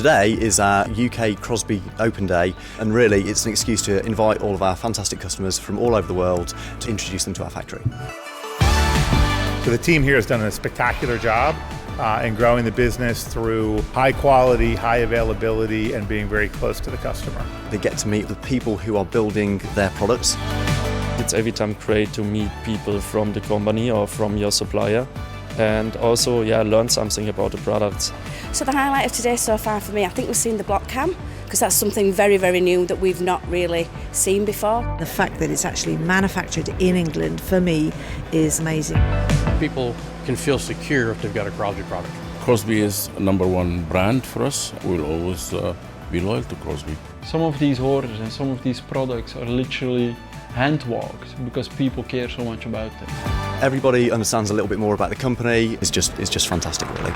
today is our UK Crosby Open Day, and really it's an excuse to invite all of our fantastic customers from all over the world to introduce them to our factory. So the team here has done a spectacular job in growing the business through high quality, high availability, and being very close to the customer. They get to meet the people who are building their products. It's every time great to meet people from the company or from your supplier, and also learn something about the products. So the highlight of today so far for me, I think we've seen the BlokCam, because that's something very, very new that we've not really seen before. The fact that it's actually manufactured in England, for me, is amazing. People can feel secure if they've got a Crosby product. Crosby is #1 brand for us. We'll always be loyal to Crosby. Some of these orders and some of these products are literally hand-walked because people care so much about them. Everybody understands a little bit more about the company. It's just fantastic, really.